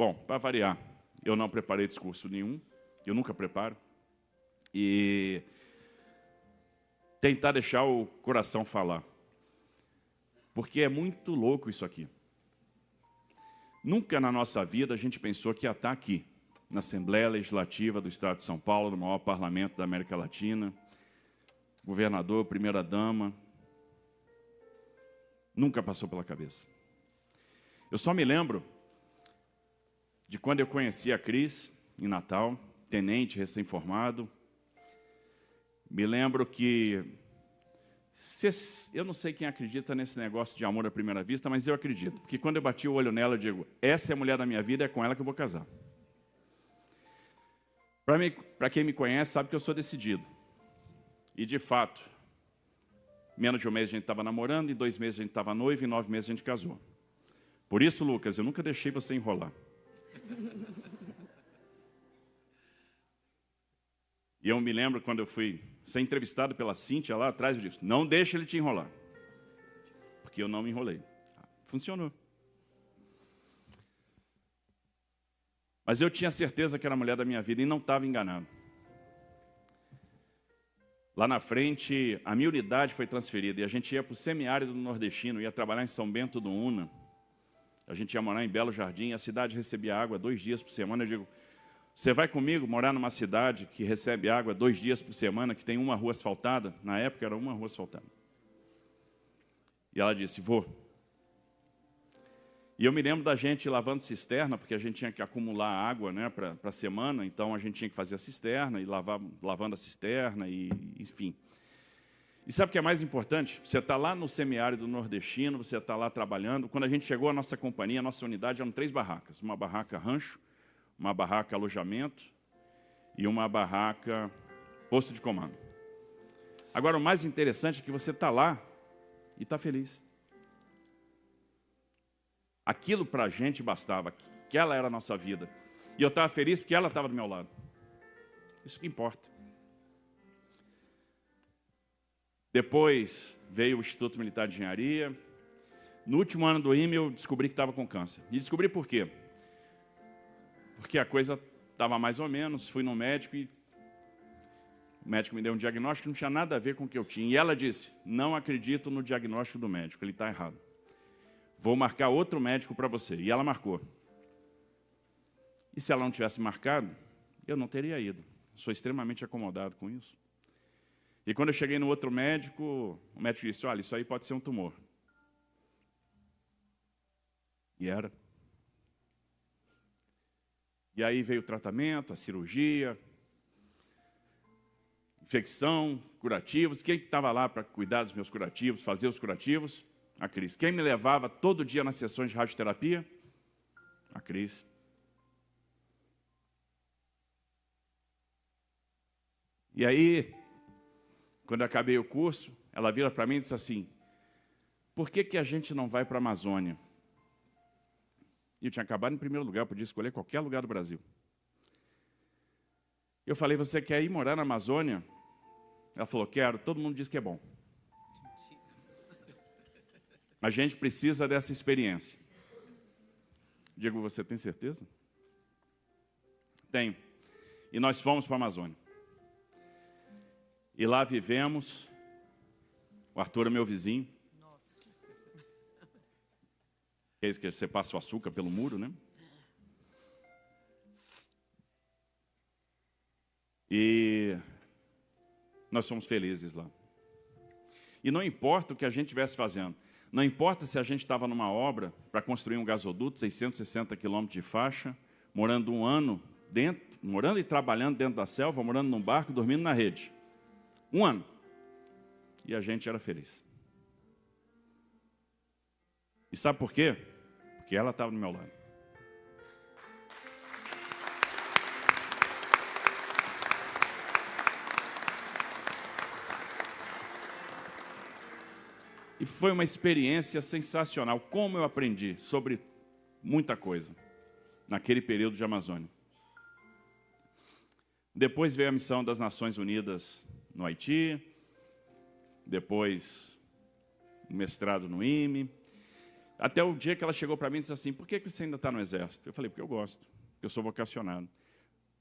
Bom, para variar, eu não preparei discurso nenhum, eu nunca preparo, e tentar deixar o coração falar, porque é muito louco isso aqui. Nunca na nossa vida a gente pensou que ia estar aqui, na Assembleia Legislativa do Estado de São Paulo, no maior parlamento da América Latina, governador, primeira-dama, nunca passou pela cabeça. Eu só me lembro de quando eu conheci a Cris, em Natal, tenente, recém-formado. Me lembro que, eu não sei quem acredita nesse negócio de amor à primeira vista, mas eu acredito, porque quando eu bati o olho nela, eu digo, essa é a mulher da minha vida, é com ela que eu vou casar. Para quem me conhece, sabe que eu sou decidido. E, de fato, menos de um mês a gente estava namorando, em 2 meses a gente estava noivo, e 9 meses a gente casou. Por isso, Lucas, eu nunca deixei você enrolar. E eu me lembro quando eu fui ser entrevistado pela Cíntia lá atrás, eu disse, não deixe ele te enrolar. Porque eu não me enrolei. Funcionou. Mas eu tinha certeza que era a mulher da minha vida e não estava enganado. Lá na frente, a minha unidade foi transferida e a gente ia para o semiárido nordestino, ia trabalhar em São Bento do Una. A gente ia morar em Belo Jardim, a cidade recebia água 2 dias por semana. Eu digo, você vai comigo morar numa cidade que recebe água 2 dias por semana, que tem uma rua asfaltada? Na época era uma rua asfaltada. E ela disse, vou. E eu me lembro da gente lavando cisterna, porque a gente tinha que acumular água, né, para a semana, então a gente tinha que fazer a cisterna, e lavando a cisterna, e enfim. E sabe o que é mais importante? Você está lá no semiárido nordestino, você está lá trabalhando. Quando a gente chegou à nossa companhia, a nossa unidade eram 3 barracas. Uma barraca rancho, uma barraca alojamento e uma barraca posto de comando. Agora, o mais interessante é que você está lá e está feliz. Aquilo para a gente bastava, que ela era a nossa vida. E eu estava feliz porque ela estava do meu lado. Isso que importa. Depois veio o Instituto Militar de Engenharia. No último ano do IME eu descobri que estava com câncer. E descobri por quê? Porque a coisa estava mais ou menos, fui no médico e o médico me deu um diagnóstico que não tinha nada a ver com o que eu tinha. E ela disse, não acredito no diagnóstico do médico, ele está errado. Vou marcar outro médico para você. E ela marcou. E se ela não tivesse marcado, eu não teria ido. Sou extremamente acomodado com isso. E quando eu cheguei no outro médico, o médico disse, olha, isso aí pode ser um tumor. E era. E aí veio o tratamento, a cirurgia, infecção, curativos. Quem estava lá para cuidar dos meus curativos, fazer os curativos? A Cris. Quem me levava todo dia nas sessões de radioterapia? A Cris. E aí, quando eu acabei o curso, ela vira para mim e disse assim, por que a gente não vai para a Amazônia? E eu tinha acabado em primeiro lugar, eu podia escolher qualquer lugar do Brasil. Eu falei, você quer ir morar na Amazônia? Ela falou, quero, todo mundo diz que é bom. A gente precisa dessa experiência. Digo, você tem certeza? Tenho. E nós fomos para a Amazônia. E lá vivemos, o Arthur é meu vizinho. É isso que você passa o açúcar pelo muro, né? E nós somos felizes lá. E não importa o que a gente estivesse fazendo. Não importa se a gente estava numa obra para construir um gasoduto, 660 quilômetros de faixa, morando 1 ano dentro, morando e trabalhando dentro da selva, morando num barco, dormindo na rede. 1 ano. E a gente era feliz. E sabe por quê? Porque ela estava do meu lado. E foi uma experiência sensacional. Como eu aprendi sobre muita coisa naquele período de Amazônia. Depois veio a missão das Nações Unidas no Haiti. Depois, o mestrado no IME. Até o dia que ela chegou para mim e disse assim, por que você ainda está no exército? Eu falei, porque eu gosto, porque eu sou vocacionado.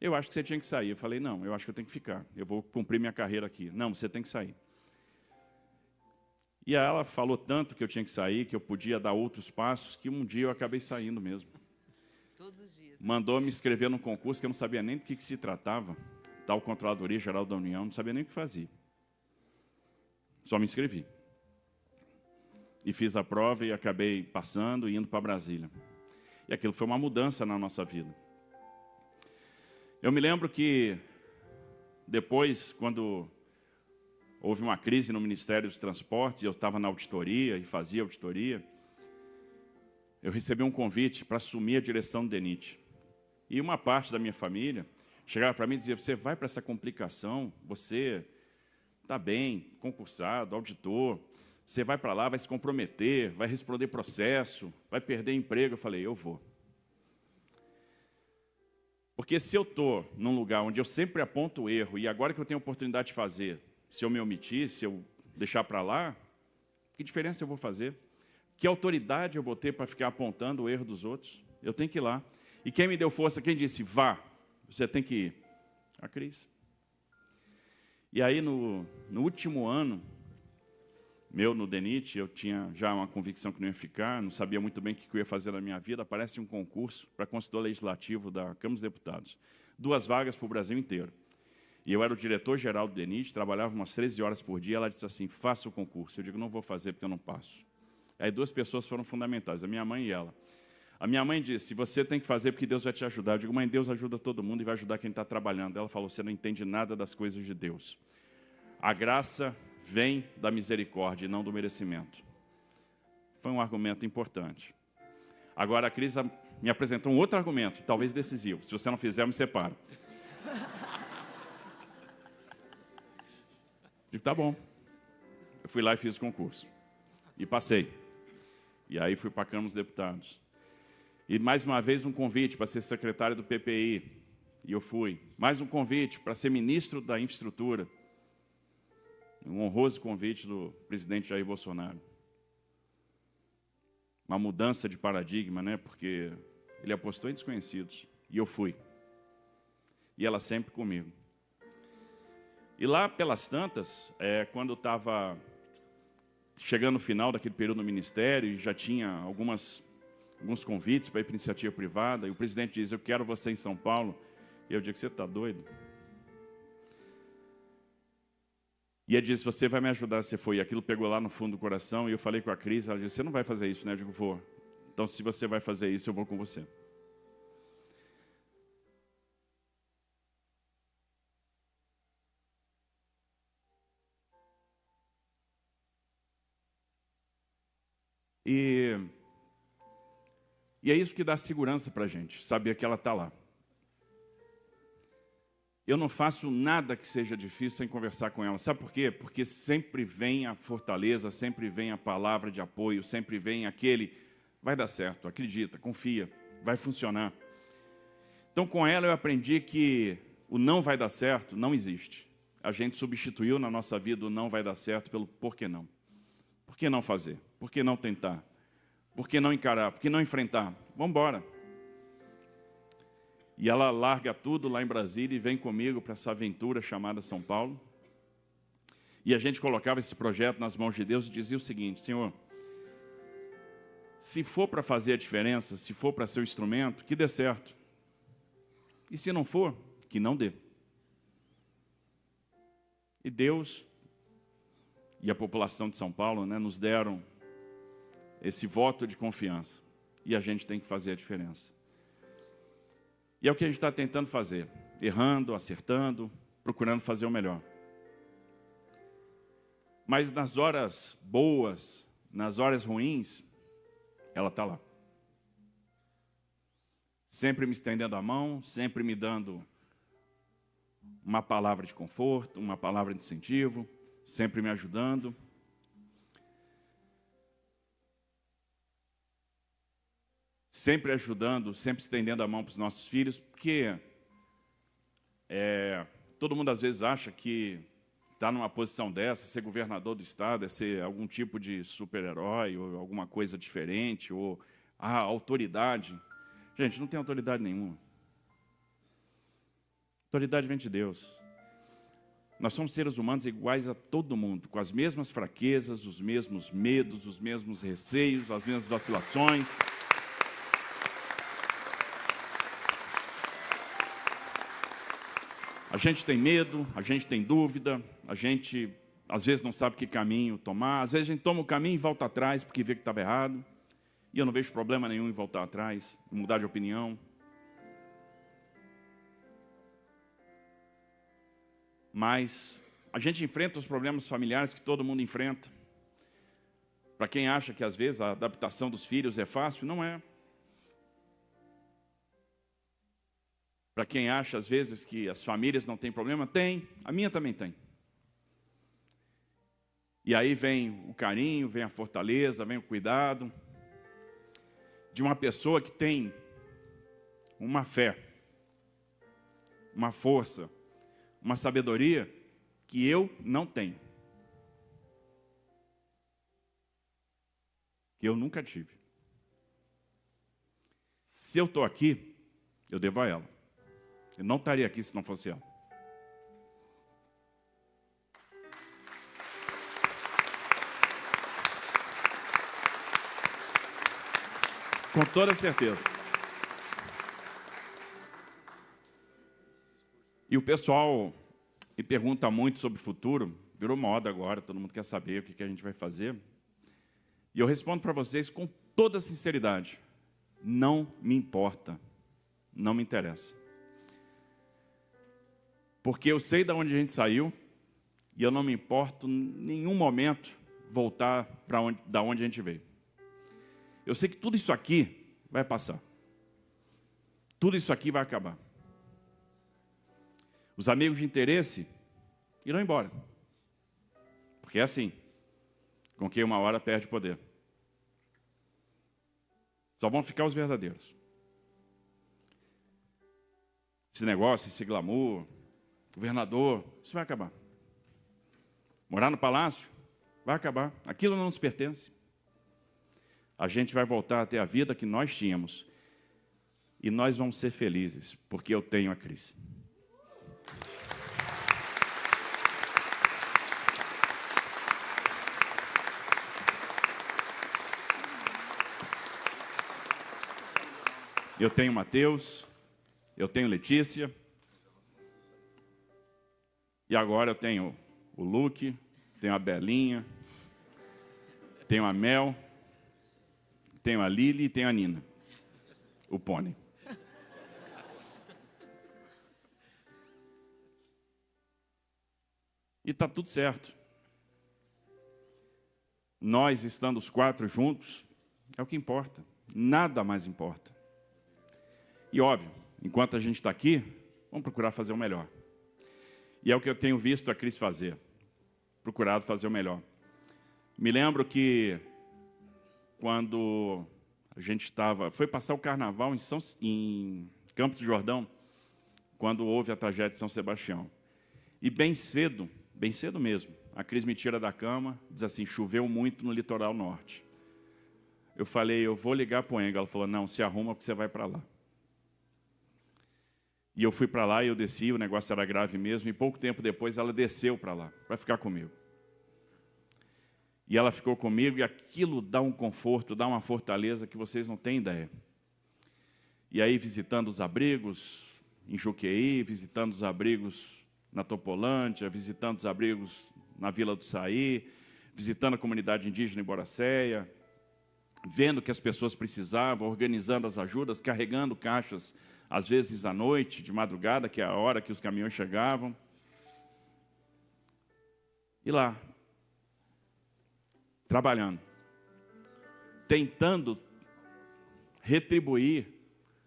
Eu acho que você tinha que sair. Eu falei, não, eu acho que eu tenho que ficar. Eu vou cumprir minha carreira aqui. Não, você tem que sair. E ela falou tanto que eu tinha que sair, que eu podia dar outros passos, que um dia eu acabei saindo mesmo. Todos os dias. Mandou me inscrever num concurso que eu não sabia nem do que se tratava. Tal Controladoria Geral da União, não sabia nem o que fazia. Só me inscrevi. E fiz a prova e acabei passando e indo para Brasília. E aquilo foi uma mudança na nossa vida. Eu me lembro que depois, quando houve uma crise no Ministério dos Transportes, e eu estava na auditoria e fazia auditoria, eu recebi um convite para assumir a direção do DENIT. E uma parte da minha família chegava para mim e dizia, você vai para essa complicação, você está bem, concursado, auditor, você vai para lá, vai se comprometer, vai responder processo, vai perder emprego. Eu falei, eu vou. Porque se eu estou num lugar onde eu sempre aponto o erro, e agora que eu tenho a oportunidade de fazer, se eu me omitir, se eu deixar para lá, que diferença eu vou fazer? Que autoridade eu vou ter para ficar apontando o erro dos outros? Eu tenho que ir lá. E quem me deu força, quem disse, vá, você tem que ir? A Cris. E aí, no último ano meu no DENIT, eu tinha já uma convicção que não ia ficar, não sabia muito bem o que eu ia fazer na minha vida, aparece um concurso para consultor legislativo da Câmara dos Deputados. 2 vagas para o Brasil inteiro. E eu era o diretor-geral do DENIT, trabalhava umas 13 horas por dia, ela disse assim, faça o concurso. Eu digo, não vou fazer porque eu não passo. Aí 2 pessoas foram fundamentais, a minha mãe e ela. A minha mãe disse, você tem que fazer porque Deus vai te ajudar. Eu digo, mãe, Deus ajuda todo mundo e vai ajudar quem está trabalhando. Ela falou, você não entende nada das coisas de Deus. A graça vem da misericórdia e não do merecimento. Foi um argumento importante. Agora a Cris me apresentou um outro argumento, talvez decisivo. Se você não fizer, eu me separo. Digo, tá bom. Eu fui lá e fiz o concurso. E passei. E aí fui para a Câmara dos Deputados. E mais uma vez um convite para ser secretário do PPI. E eu fui. Mais um convite para ser ministro da Infraestrutura. Um honroso convite do presidente Jair Bolsonaro. Uma mudança de paradigma, né? Porque ele apostou em desconhecidos. E eu fui. E ela sempre comigo. E lá pelas tantas, quando eu estava chegando no final daquele período no Ministério, e já tinha alguns convites para ir para iniciativa privada, e o presidente diz, eu quero você em São Paulo. E eu digo, você está doido? E ele disse, você vai me ajudar, você foi. E aquilo pegou lá no fundo do coração, e eu falei com a Cris, ela disse, você não vai fazer isso, né? Eu digo, vou. Então, se você vai fazer isso, eu vou com você. E é isso que dá segurança para a gente, saber que ela está lá. Eu não faço nada que seja difícil sem conversar com ela. Sabe por quê? Porque sempre vem a fortaleza, sempre vem a palavra de apoio, sempre vem aquele, vai dar certo, acredita, confia, vai funcionar. Então, com ela eu aprendi que o não vai dar certo não existe. A gente substituiu na nossa vida o não vai dar certo pelo por que não. Por que não fazer? Por que não tentar? Por que não encarar? Por que não enfrentar? Vamos embora. E ela larga tudo lá em Brasília e vem comigo para essa aventura chamada São Paulo. E a gente colocava esse projeto nas mãos de Deus e dizia o seguinte, Senhor, se for para fazer a diferença, se for para ser o instrumento, que dê certo. E se não for, que não dê. E Deus e a população de São Paulo, né, nos deram esse voto de confiança. E a gente tem que fazer a diferença. E é o que a gente está tentando fazer, errando, acertando, procurando fazer o melhor. Mas nas horas boas, nas horas ruins, ela está lá. Sempre me estendendo a mão, sempre me dando uma palavra de conforto, uma palavra de incentivo, sempre me ajudando. Sempre ajudando, sempre estendendo a mão para os nossos filhos, porque todo mundo às vezes acha que estar numa posição dessa, ser governador do estado, é ser algum tipo de super-herói, ou alguma coisa diferente, ou autoridade. Gente, não tem autoridade nenhuma. Autoridade vem de Deus. Nós somos seres humanos iguais a todo mundo, com as mesmas fraquezas, os mesmos medos, os mesmos receios, as mesmas vacilações. A gente tem medo, a gente tem dúvida, a gente às vezes não sabe que caminho tomar, às vezes a gente toma o caminho e volta atrás porque vê que estava errado, e eu não vejo problema nenhum em voltar atrás, em mudar de opinião. Mas a gente enfrenta os problemas familiares que todo mundo enfrenta. Para quem acha que às vezes a adaptação dos filhos é fácil, não é. Para quem acha, às vezes, que as famílias não têm problema, tem. A minha também tem. E aí vem o carinho, vem a fortaleza, vem o cuidado de uma pessoa que tem uma fé, uma força, uma sabedoria que eu não tenho. Que eu nunca tive. Se eu estou aqui, eu devo a ela. Eu não estaria aqui se não fosse ela. Com toda certeza. E o pessoal me pergunta muito sobre o futuro. Virou moda agora, todo mundo quer saber o que a gente vai fazer. E eu respondo para vocês com toda sinceridade. Não me importa. Não me interessa. Porque eu sei de onde a gente saiu e eu não me importo em nenhum momento voltar da onde a gente veio. Eu sei que tudo isso aqui vai passar. Tudo isso aqui vai acabar. Os amigos de interesse irão embora. Porque é assim. Com quem uma hora perde poder. Só vão ficar os verdadeiros. Esse negócio, esse glamour, governador, isso vai acabar. Morar no palácio, vai acabar. Aquilo não nos pertence. A gente vai voltar a ter a vida que nós tínhamos. E nós vamos ser felizes, porque eu tenho a Cris. Eu tenho Mateus, eu tenho Letícia, e agora eu tenho o Luke, tenho a Belinha, tenho a Mel, tenho a Lili e tenho a Nina, o pônei. E está tudo certo. Nós, estando os quatro juntos, é o que importa. Nada mais importa. E óbvio, enquanto a gente está aqui, vamos procurar fazer o melhor. E é o que eu tenho visto a Cris fazer. Procurado fazer o melhor. Me lembro que quando a gente foi passar o carnaval em Campos do Jordão, quando houve a tragédia de São Sebastião. E bem cedo mesmo, a Cris me tira da cama, diz assim, choveu muito no litoral norte. Eu falei, eu vou ligar para o Enga. Ela falou, não, se arruma porque você vai para lá. E eu fui para lá e eu desci, o negócio era grave mesmo, e pouco tempo depois ela desceu para lá, para ficar comigo. E ela ficou comigo e aquilo dá um conforto, dá uma fortaleza que vocês não têm ideia. E aí visitando os abrigos em Juqueí, visitando os abrigos na Topolândia, visitando os abrigos na Vila do Saí, visitando a comunidade indígena em Boracéia, vendo o que as pessoas precisavam, organizando as ajudas, carregando caixas, às vezes à noite, de madrugada, que é a hora que os caminhões chegavam. E lá, trabalhando, tentando retribuir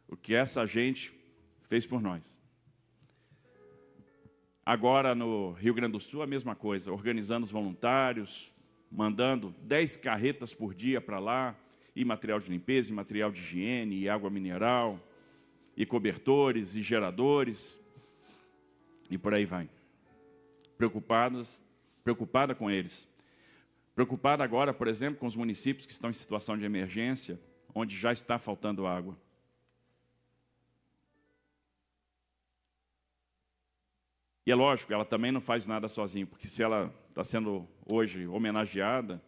o que essa gente fez por nós. Agora, no Rio Grande do Sul, a mesma coisa, organizando os voluntários, mandando 10 carretas por dia para lá, e material de limpeza, e material de higiene, e água mineral, e cobertores, e geradores, e por aí vai. preocupada com eles. Preocupada agora, por exemplo, com os municípios que estão em situação de emergência, onde já está faltando água. E é lógico, ela também não faz nada sozinha, porque se ela está sendo hoje homenageada,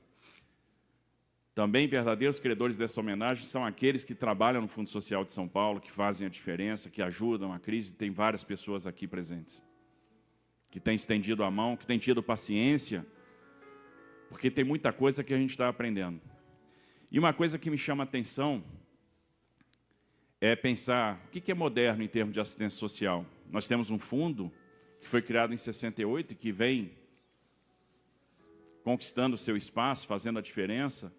também verdadeiros credores dessa homenagem são aqueles que trabalham no Fundo Social de São Paulo, que fazem a diferença, que ajudam a crise. Tem várias pessoas aqui presentes, que têm estendido a mão, que têm tido paciência, porque tem muita coisa que a gente está aprendendo. E uma coisa que me chama a atenção é pensar o que é moderno em termos de assistência social. Nós temos um fundo que foi criado em 68 e que vem conquistando o seu espaço, fazendo a diferença.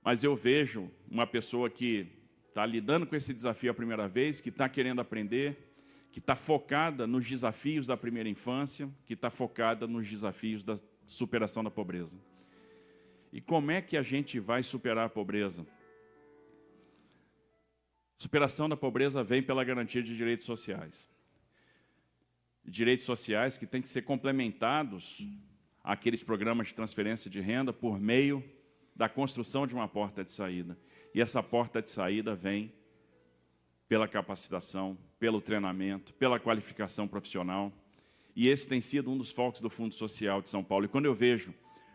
Mas eu vejo uma pessoa que está lidando com esse desafio a primeira vez, que está querendo aprender, que está focada nos desafios da primeira infância, que está focada nos desafios da superação da pobreza. E como é que a gente vai superar a pobreza? Superação da pobreza vem pela garantia de direitos sociais. Direitos sociais que têm que ser complementados àqueles programas de transferência de renda por meio da construção de uma porta de saída. E essa porta de saída vem pela capacitação, pelo treinamento, pela qualificação profissional. E esse tem sido um dos focos do Fundo Social de São Paulo. E quando eu vejo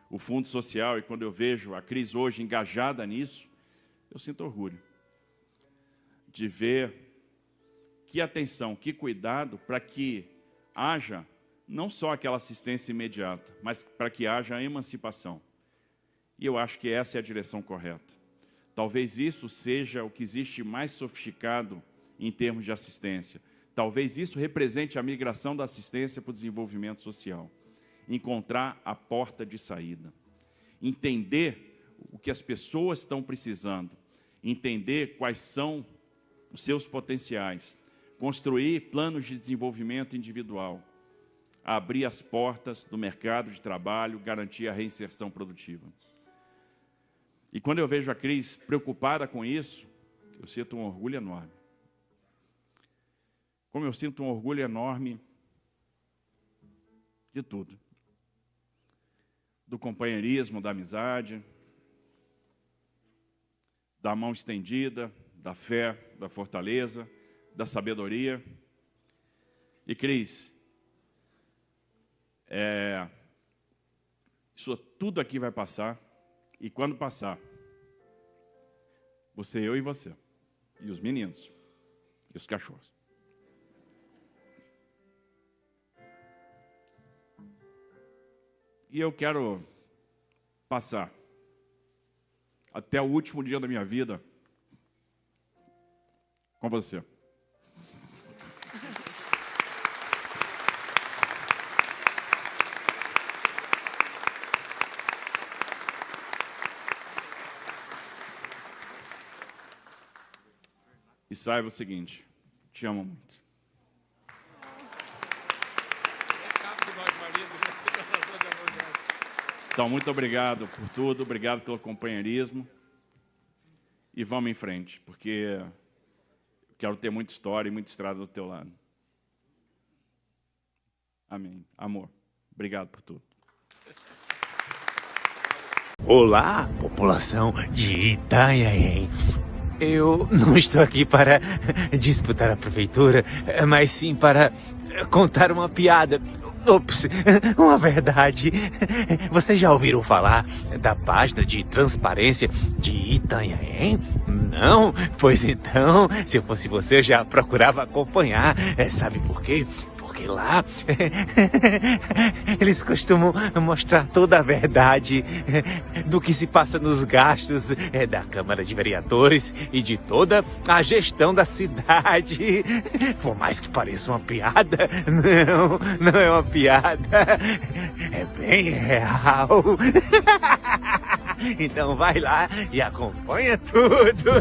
o Fundo Social e quando eu vejo a Cris hoje engajada nisso, eu sinto orgulho de ver que atenção, que cuidado para que haja não só aquela assistência imediata, mas para que haja a emancipação. E eu acho que essa é a direção correta. Talvez isso seja o que existe mais sofisticado em termos de assistência. Talvez isso represente a migração da assistência para o desenvolvimento social. Encontrar a porta de saída. Entender o que as pessoas estão precisando. Entender quais são os seus potenciais. Construir planos de desenvolvimento individual. Abrir as portas do mercado de trabalho, garantir a reinserção produtiva. E quando eu vejo a Cris preocupada com isso, eu sinto um orgulho enorme. Como eu sinto um orgulho enorme de tudo. Do companheirismo, da amizade, da mão estendida, da fé, da fortaleza, da sabedoria. E Cris, isso tudo aqui vai passar. E quando passar, você, eu e você, e os meninos, e os cachorros. E eu quero passar até o último dia da minha vida com você. E saiba o seguinte, te amo muito. Então, muito obrigado por tudo, obrigado pelo companheirismo. E vamos em frente, porque quero ter muita história e muita estrada do teu lado. Amém. Amor, obrigado por tudo. Olá, população de Itanhaém. Eu não estou aqui para disputar a prefeitura, mas sim para contar uma piada. Ops, uma verdade. Vocês já ouviram falar da página de transparência de Itanhaém? Não? Pois então, se eu fosse você, eu já procurava acompanhar. Sabe por quê? Porque lá eles costumam mostrar toda a verdade do que se passa nos gastos da Câmara de Vereadores e de toda a gestão da cidade. Por mais que pareça uma piada, não é uma piada, é bem real. Então vai lá e acompanha tudo.